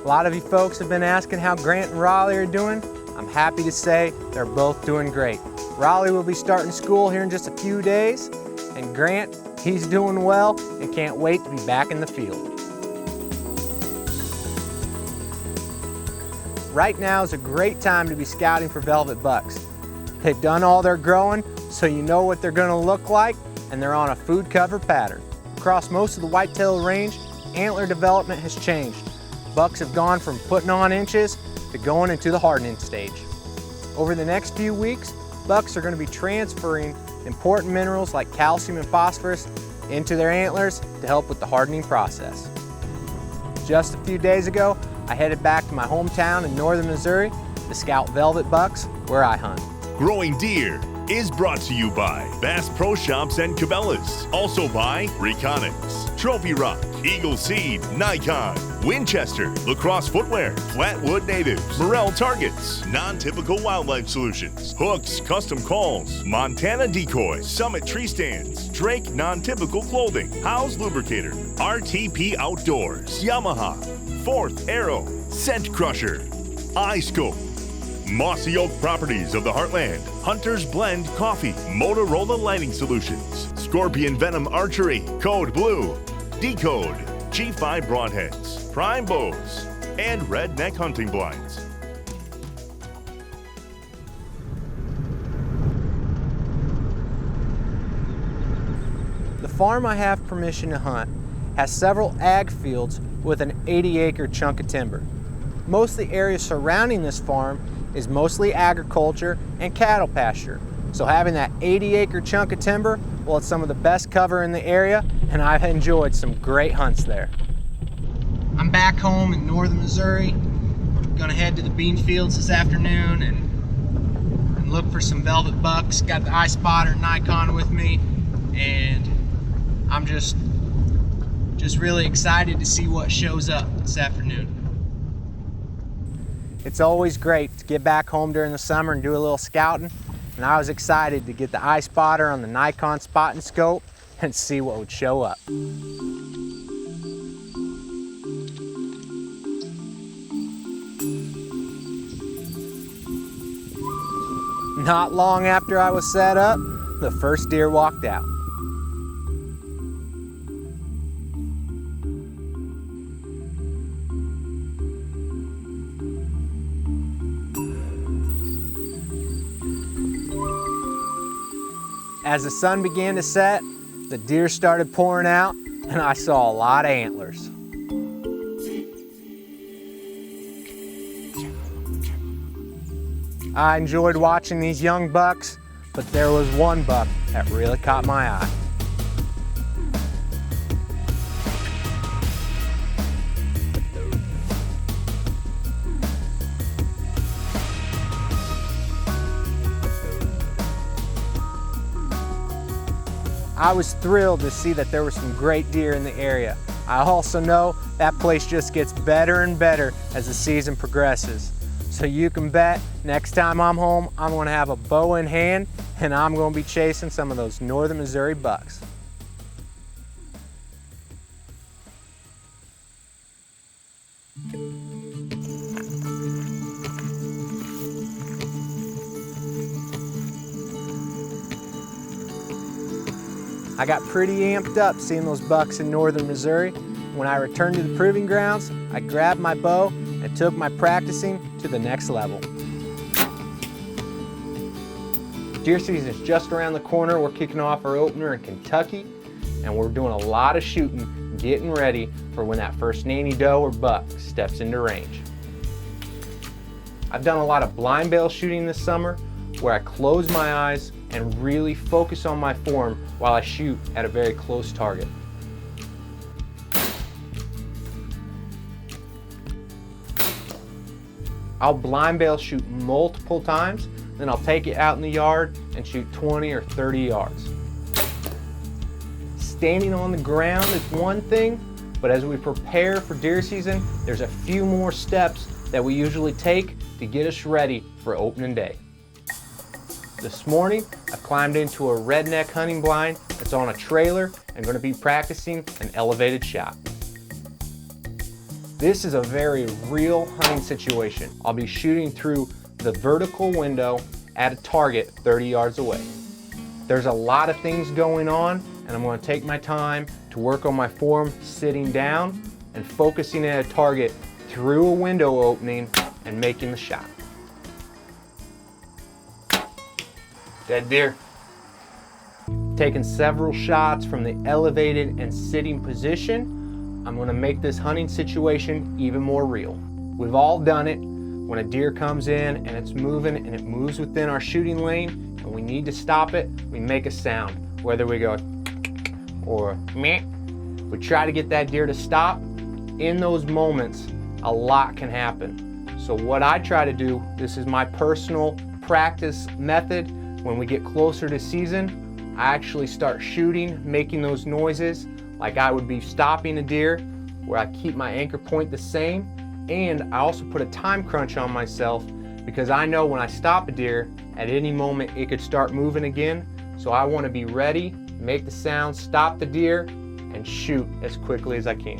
A lot of you folks have been asking how Grant and Raleigh are doing. I'm happy to say they're both doing great. Raleigh will be starting school here in just a few days, and Grant, he's doing well and can't wait to be back in the field. Right now is a great time to be scouting for velvet bucks. They've done all their growing, so you know what they're going to look like, and they're on a food cover pattern. Across most of the whitetail range, antler development has changed. Bucks have gone from putting on inches to going into the hardening stage. Over the next few weeks, bucks are going to be transferring important minerals like calcium and phosphorus into their antlers to help with the hardening process. Just a few days ago, I headed back to my hometown in northern Missouri to scout velvet bucks where I hunt. Growing Deer is brought to you by Bass Pro Shops and Cabela's. Also by Reconyx, Trophy Rock, Eagle Seed, Nikon, Winchester, Lacrosse Footwear, Flatwood Natives, Morel Targets, Non-Typical Wildlife Solutions, Hooks Custom Calls, Montana Decoy, Summit Tree Stands, Drake Non-Typical Clothing, House Lubricator, RTP Outdoors, Yamaha, Fourth Arrow, Scent Crusher, iScope, MOSSYOAK Properties of the Heartland, Hunter's Blend Coffee, Motorola Lighting Solutions, Scorpion Venom Archery, Code Blue, Decode, G5 Broadheads, Prime Bows, and Redneck Hunting Blinds. The farm I have permission to hunt has several ag fields with an 80-acre chunk of timber. Most of the area surrounding this farm is mostly agriculture and cattle pasture. So having that 80-acre chunk of timber, well, it's some of the best cover in the area, and I've enjoyed some great hunts there. I'm back home in northern Missouri. I'm gonna head to the bean fields this afternoon and look for some velvet bucks. Got the iSpotter Nikon with me, and I'm just really excited to see what shows up this afternoon. It's always great to get back home during the summer and do a little scouting, and I was excited to get the iSpotter on the Nikon spotting scope and see what would show up. Not long after I was set up, the first deer walked out. As the sun began to set, the deer started pouring out, and I saw a lot of antlers. I enjoyed watching these young bucks, but there was one buck that really caught my eye. I was thrilled to see that there were some great deer in the area. I also know that place just gets better and better as the season progresses. So you can bet next time I'm home, I'm gonna have a bow in hand and I'm gonna be chasing some of those northern Missouri bucks. I got pretty amped up seeing those bucks in northern Missouri. When I returned to the proving grounds, I grabbed my bow and took my practicing to the next level. Deer season is just around the corner. We're kicking off our opener in Kentucky, and we're doing a lot of shooting, getting ready for when that first nanny doe or buck steps into range. I've done a lot of blind bale shooting this summer, where I close my eyes and really focus on my form while I shoot at a very close target. I'll blind bale shoot multiple times, then I'll take it out in the yard and shoot 20 or 30 yards. Standing on the ground is one thing, but as we prepare for deer season, there's a few more steps that we usually take to get us ready for opening day. This morning, I've climbed into a redneck hunting blind that's on a trailer and going to be practicing an elevated shot. This is a very real hunting situation. I'll be shooting through the vertical window at a target 30 yards away. There's a lot of things going on, and I'm going to take my time to work on my form sitting down and focusing at a target through a window opening and making the shot. Dead deer. Taking several shots from the elevated and sitting position, I'm going to make this hunting situation even more real. We've all done it. When a deer comes in and it's moving and it moves within our shooting lane and we need to stop it, we make a sound. Whether we go or meh, we try to get that deer to stop. In those moments, a lot can happen. So what I try to do, this is my personal practice method. When we get closer to season, I actually start shooting, making those noises like I would be stopping a deer, where I keep my anchor point the same. And I also put a time crunch on myself because I know when I stop a deer, at any moment it could start moving again. So I want to be ready, make the sound, stop the deer, and shoot as quickly as I can.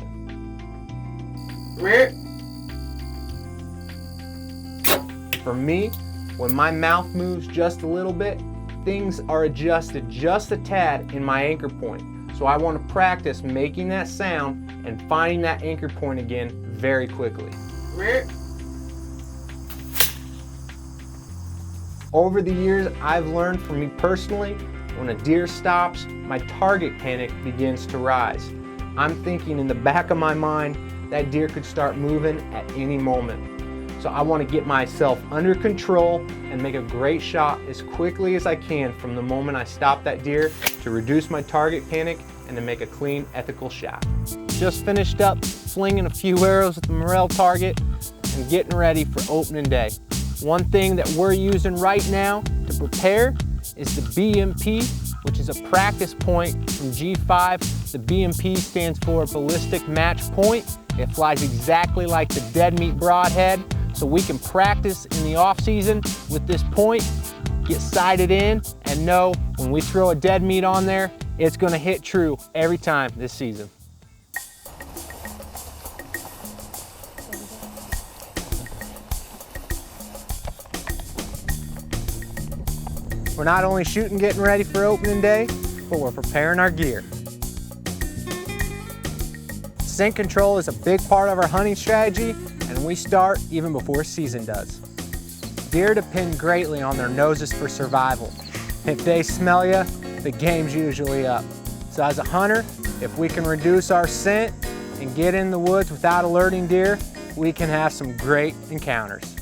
For me, when my mouth moves just a little bit, things are adjusted just a tad in my anchor point. So I want to practice making that sound and finding that anchor point again very quickly. Over the years, I've learned, for me personally, when a deer stops, my target panic begins to rise. I'm thinking in the back of my mind, that deer could start moving at any moment. So I want to get myself under control and make a great shot as quickly as I can from the moment I stop that deer to reduce my target panic and to make a clean, ethical shot. Just finished up slinging a few arrows at the morel target and getting ready for opening day. One thing that we're using right now to prepare is the BMP, which is a practice point from G5. The BMP stands for Ballistic Match Point. It flies exactly like the dead meat broadhead, so we can practice in the off season with this point, get sighted in, and know when we throw a dead meat on there, it's gonna hit true every time this season. We're not only shooting, getting ready for opening day, but we're preparing our gear. Scent control is a big part of our hunting strategy, and we start even before season does. Deer depend greatly on their noses for survival. If they smell you, the game's usually up. So as a hunter, if we can reduce our scent and get in the woods without alerting deer, we can have some great encounters.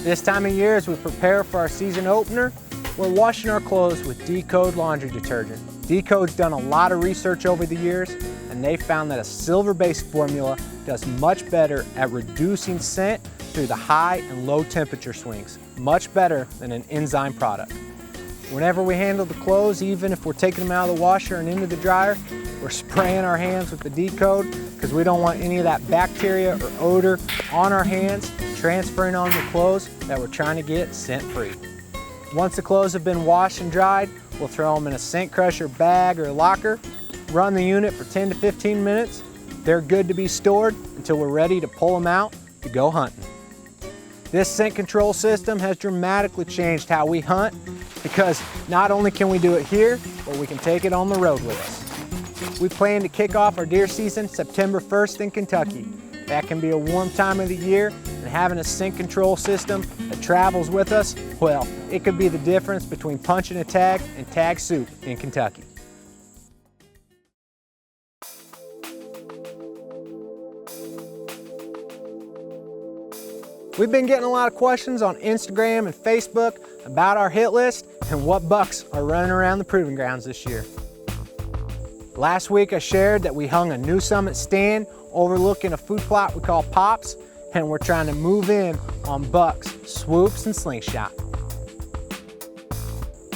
This time of year, as we prepare for our season opener, we're washing our clothes with Decode laundry detergent. Decode's done a lot of research over the years, and they found that a silver-based formula does much better at reducing scent through the high and low temperature swings, much better than an enzyme product. Whenever we handle the clothes, even if we're taking them out of the washer and into the dryer, we're spraying our hands with the Decode because we don't want any of that bacteria or odor on our hands transferring on the clothes that we're trying to get scent-free. Once the clothes have been washed and dried, we'll throw them in a scent crusher bag or locker, run the unit for 10 to 15 minutes. They're good to be stored until we're ready to pull them out to go hunting. This scent control system has dramatically changed how we hunt because not only can we do it here, but we can take it on the road with us. We plan to kick off our deer season September 1st in Kentucky. That can be a warm time of the year, and having a scent control system that travels with us, well, it could be the difference between punching a tag and tag soup in Kentucky. We've been getting a lot of questions on Instagram and Facebook about our hit list and what bucks are running around the proving grounds this year. Last week I shared that we hung a New Summit stand overlooking a food plot we call Pops, and we're trying to move in on bucks, swoops, and slingshot.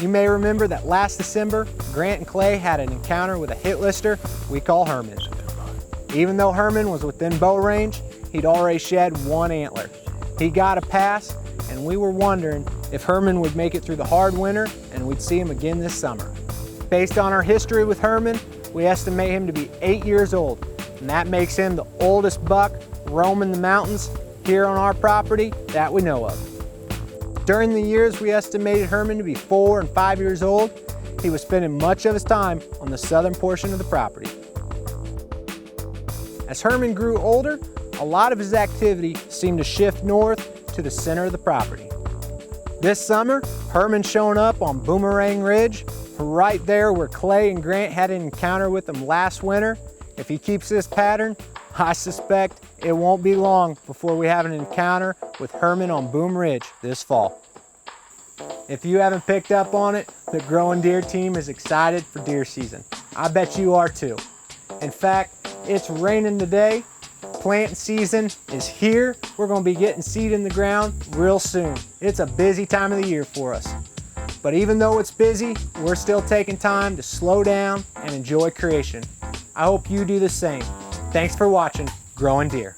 You may remember that last December, Grant and Clay had an encounter with a hit lister we call Herman. Even though Herman was within bow range, he'd already shed one antler. He got a pass, and we were wondering if Herman would make it through the hard winter and we'd see him again this summer. Based on our history with Herman, we estimate him to be 8 years old. and that makes him the oldest buck roaming the mountains here on our property that we know of. During the years we estimated Herman to be 4 and 5 years old, he was spending much of his time on the southern portion of the property. As Herman grew older, a lot of his activity seemed to shift north to the center of the property. This summer, Herman's showing up on Boomerang Ridge, right there where Clay and Grant had an encounter with him last winter. If he keeps this pattern, I suspect it won't be long before we have an encounter with Herman on Boom Ridge this fall. If you haven't picked up on it, the Growing Deer team is excited for deer season. I bet you are too. In fact, it's raining today. Planting season is here. We're going to be getting seed in the ground real soon. It's a busy time of the year for us. But even though it's busy, we're still taking time to slow down and enjoy creation. I hope you do the same. Thanks for watching Growing Deer.